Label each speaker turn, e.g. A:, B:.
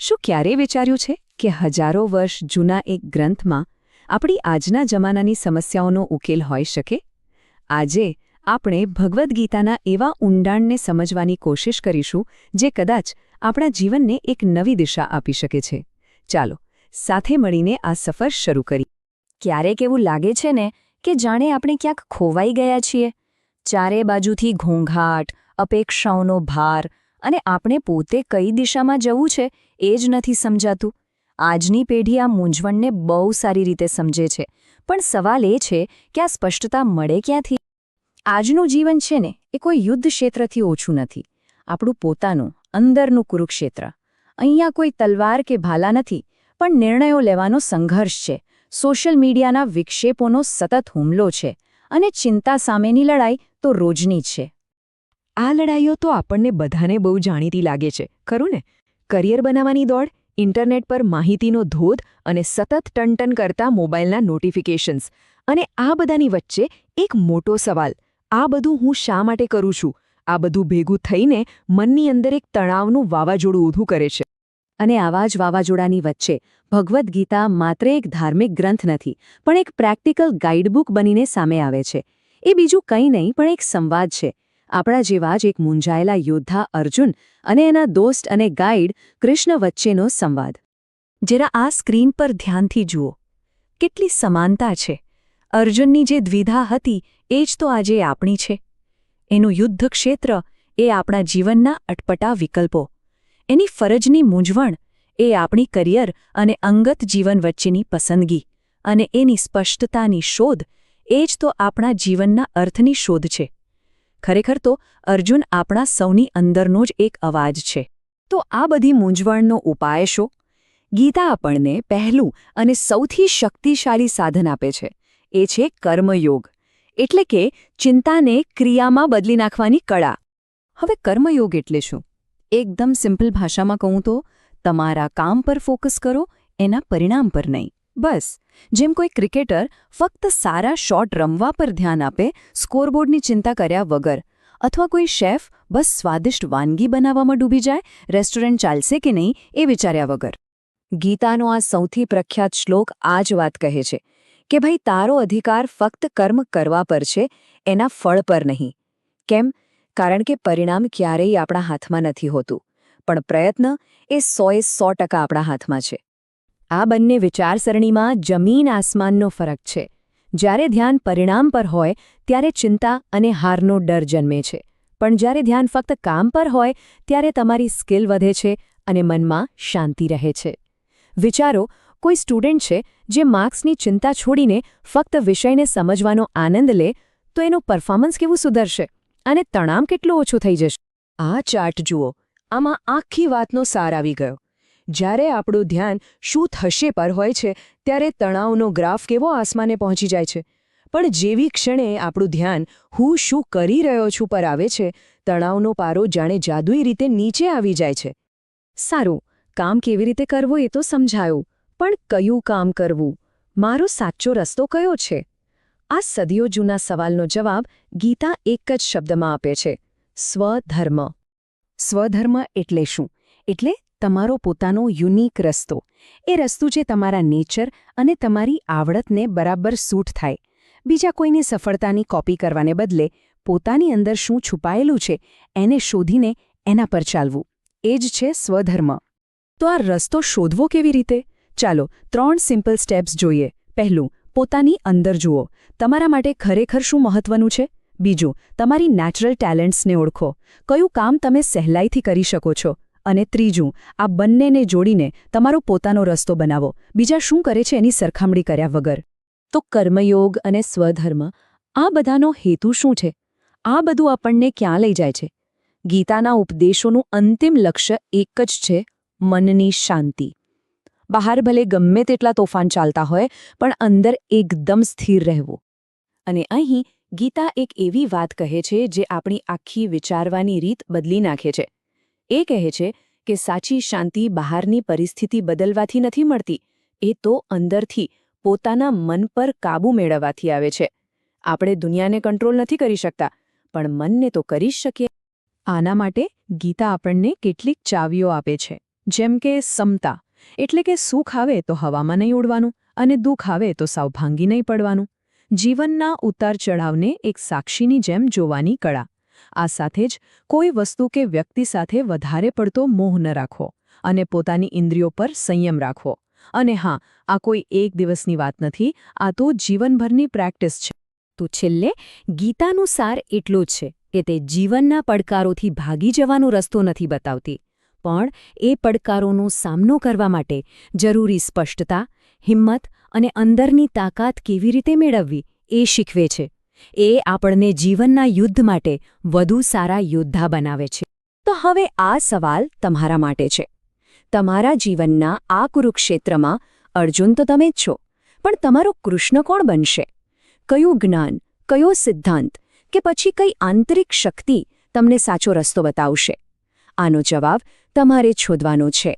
A: શું ક્યારેય વિચાર્યું છે કે હજારો વર્ષ જૂના એક ગ્રંથમાં આપણી આજના જમાનાની સમસ્યાઓનો ઉકેલ હોઈ શકે? આજે આપણે ભગવદ્ ગીતાના એવા ઊંડાણને સમજવાની કોશિશ કરીશું જે કદાચ આપણા જીવનને એક નવી દિશા આપી શકે છે. ચાલો સાથે મળીને આ સફર શરૂ કરીએ.
B: ક્યારેક એવું લાગે છે ને કે જાણે આપણે ક્યાંક ખોવાઈ ગયા છીએ. ચારે બાજુથી ઘોંઘાટ, અપેક્ષાઓનો ભાર અને આપણે પોતે કઈ દિશામાં જવું છે એ જ નથી સમજાતું. આજની પેઢી આ મૂંઝવણને બહુ સારી રીતે સમજે છે, પણ સવાલ એ છે કે આ સ્પષ્ટતા મળે ક્યાંથી? આજનું જીવન છે ને એ કોઈ યુદ્ધ ક્ષેત્રથી ઓછું નથી. આપણું પોતાનું અંદરનું કુરુક્ષેત્ર. અહીંયા કોઈ તલવાર કે ભાલા નથી, પણ નિર્ણયો લેવાનો સંઘર્ષ છે. સોશિયલ મીડિયાના વિક્ષેપોનો સતત હુમલો છે અને ચિંતા સામેની લડાઈ તો રોજની જ છે.
A: આ લડાઈઓ તો આપણને બધાને બહુ જાણીતી લાગે છે, ખરું ને? કરિયર બનાવવાની દોડ, ઇન્ટરનેટ પર માહિતીનો ધોધ અને સતત ટનટન કરતા મોબાઈલના નોટિફિકેશન્સ. અને આ બધાની વચ્ચે એક મોટો સવાલ: આ બધું હું શા માટે કરું છું? આ બધું ભેગું થઈને મનની અંદર એક તણાવનું વાવાઝોડું ઊભું કરે છે.
B: અને આવા જ વાવાઝોડાની વચ્ચે ભગવદ્ ગીતા માત્ર એક ધાર્મિક ગ્રંથ નથી, પણ એક પ્રેક્ટિકલ ગાઈડબુક બનીને સામે આવે છે. એ બીજું કંઈ નહીં પણ એક સંવાદ છે. આપણા જેવા જ એક મૂંઝાયેલા યોદ્ધા અર્જુન અને એના દોસ્ત અને ગાઈડ કૃષ્ણ વચ્ચેનો સંવાદ. જરા આ સ્ક્રીન પર ધ્યાનથી જુઓ. કેટલી સમાનતા છે! અર્જુનની જે દ્વિધા હતી એ જ તો આજે આપણી છે. એનું યુદ્ધ ક્ષેત્ર એ આપણા જીવનના અટપટા વિકલ્પો. એની ફરજની મૂંઝવણ એ આપણી કરિયર અને અંગત જીવન વચ્ચેની પસંદગી. અને એની સ્પષ્ટતાની શોધ એ જ તો આપણા જીવનના અર્થની શોધ છે. ખરેખર તો અર્જુન આપણા સૌની અંદરનો જ એક અવાજ છે. તો આ બધી મૂંઝવણનો ઉપાય શું? ગીતા આપણને પહેલું અને સૌથી શક્તિશાળી સાધન આપે છે. એ છે કર્મયોગ. એટલે કે ચિંતાને ક્રિયામાં બદલી નાખવાની કળા. હવે કર્મયોગ એટલે શું? એકદમ સિમ્પલ ભાષામાં કહું તો તમારા કામ પર ફોકસ કરો, એના પરિણામ પર નહીં. બસ જેમ કોઈ ક્રિકેટર ફક્ત સારા શોટ રમવા પર ધ્યાન આપે, સ્કોરબોર્ડની ચિંતા કર્યા વગર, અથવા કોઈ શેફ બસ સ્વાદિષ્ટ વાનગી બનાવવામાં ડૂબી જાય, રેસ્ટોરન્ટ ચાલશે કે નહીં એ વિચાર્યા વગર. ગીતાનો આ સૌથી પ્રખ્યાત શ્લોક આ જ વાત કહે છે કે ભાઈ, તારો અધિકાર ફક્ત કર્મ કરવા પર છે, એના ફળ પર નહીં. કેમ? કારણ કે પરિણામ ક્યારેય આપણા હાથમાં નથી હોતું, પણ પ્રયત્ન એ 100% આપણા હાથમાં છે. આ બંને વિચારસરણીમાં જમીન આસમાનનો ફરક છે. જ્યારે ધ્યાન પરિણામ પર હોય ત્યારે ચિંતા અને હારનો ડર જન્મે છે, પણ જ્યારે ધ્યાન ફક્ત કામ પર હોય ત્યારે તમારી સ્કિલ વધે છે અને મનમાં શાંતિ રહે છે. વિચારો, કોઈ સ્ટુડન્ટ છે જે માર્ક્સની ચિંતા છોડીને ફક્ત વિષયને સમજવાનો આનંદ લે, તો એનું પરફોર્મન્સ કેવું સુધરશે અને તણાવ કેટલો ઓછો થઈ જશે? આ ચાર્ટ જુઓ. આમાં આખી વાતનો સાર આવી ગયો. જ્યારે આપણું ધ્યાન શું થશે પર હોય છે ત્યારે તણાવનો ગ્રાફ કેવો આસમાને પહોંચી જાય છે, પણ જેવી ક્ષણે આપણું ધ્યાન હું શું કરી રહ્યો છું પર આવે છે, તણાવનો પારો જાણે જાદુઈ રીતે નીચે આવી જાય છે. સારું, કામ કેવી રીતે કરવું એ તો સમજાયું, પણ કયું કામ કરવું? મારો સાચો રસ્તો કયો છે? આ સદીઓ જૂના સવાલનો જવાબ ગીતા એક જ શબ્દમાં આપે છે: સ્વધર્મ. સ્વધર્મ એટલે શું? એટલે તમારો પોતાનો યુનિક રસ્તો. એ રસ્તો જે તમારા નેચર અને તમારી આવડતને બરાબર સૂટ થાય. બીજા કોઈની સફળતાની કોપી કરવાને બદલે પોતાની અંદર શું છુપાયેલું છે એને શોધીને એના પર ચાલવું. એ જ છે સ્વધર્મ. તો આ રસ્તો શોધવો કેવી રીતે? ચાલો 3 સિમ્પલ સ્ટેપ્સ જોઈએ. પહેલું, પોતાની અંદર જુઓ. તમારા માટે ખરેખર શું મહત્વનું છે? બીજું, તમારી નેચરલ ટેલેન્ટ્સને ઓળખો. કયું કામ તમે સહેલાઈથી કરી શકો છો? અને ત્રીજું, આ બંનેને જોડીને તમારો પોતાનો રસ્તો બનાવો, બીજા શું કરે છે એની સરખામણી કર્યા વગર. તો કર્મયોગ અને સ્વધર્મ, આ બધાનો હેતુ શું છે? આ બધું આપણને ક્યાં લઈ જાય છે? ગીતાના ઉપદેશોનું અંતિમ લક્ષ્ય એક જ છે: મનની શાંતિ. બહાર ભલે ગમે તેટલા તોફાન ચાલતા હોય, પણ અંદર એકદમ સ્થિર રહેવું. અને અહીં ગીતા એક એવી વાત કહે છે જે આપણી આખી વિચારવાની રીત બદલી નાખે છે. એ કહે છે કે સાચી શાંતિ બહારની પરિસ્થિતિ બદલવાથી નથી મળતી, એ તો અંદરથી પોતાના મન પર કાબૂ મેળવવાથી આવે છે. આપણે દુનિયાને કંટ્રોલ નથી કરી શકતા, પણ મનને તો કરી જ શકીએ. આના માટે ગીતા આપણને કેટલીક ચાવીઓ આપે છે.
A: જેમ કે સમતા, એટલે કે સુખ આવે તો હવામાં નહીં ઉડવાનું અને દુઃખ આવે તો સાવ ભાંગી નહીં પડવાનું. જીવનના ઉતાર ચઢાવને એક સાક્ષીની જેમ જોવાની કળા. આ સાથે જ કોઈ વસ્તુ કે વ્યક્તિ સાથે વધારે પડતો મોહ ન રાખવો અને પોતાની ઇન્દ્રિયો પર સંયમ રાખવો. અને હા, આ કોઈ એક દિવસની વાત નથી, આ તો જીવનભરની પ્રેક્ટિસ છે.
B: તો છેલ્લે ગીતાનું સાર એટલો જ છે કે તે જીવનના પડકારોથી ભાગી જવાનો રસ્તો નથી બતાવતી, પણ એ પડકારોનો સામનો કરવા માટે જરૂરી સ્પષ્ટતા, હિંમત અને અંદરની તાકાત કેવી રીતે મેળવવી એ શીખવે છે. એ આપણને જીવનના યુદ્ધ માટે વધુ સારા યોદ્ધા બનાવે છે. તો હવે આ સવાલ તમારા માટે છે. તમારા જીવનના આ કુરુક્ષેત્રમાં અર્જુન તો તમે જ છો, પણ તમારો કૃષ્ણ કોણ બનશે? કયું જ્ઞાન, કયો સિદ્ધાંત કે પછી કઈ આંતરિક શક્તિ તમને સાચો રસ્તો બતાવશે? આનો જવાબ તમારે શોધવાનો છે.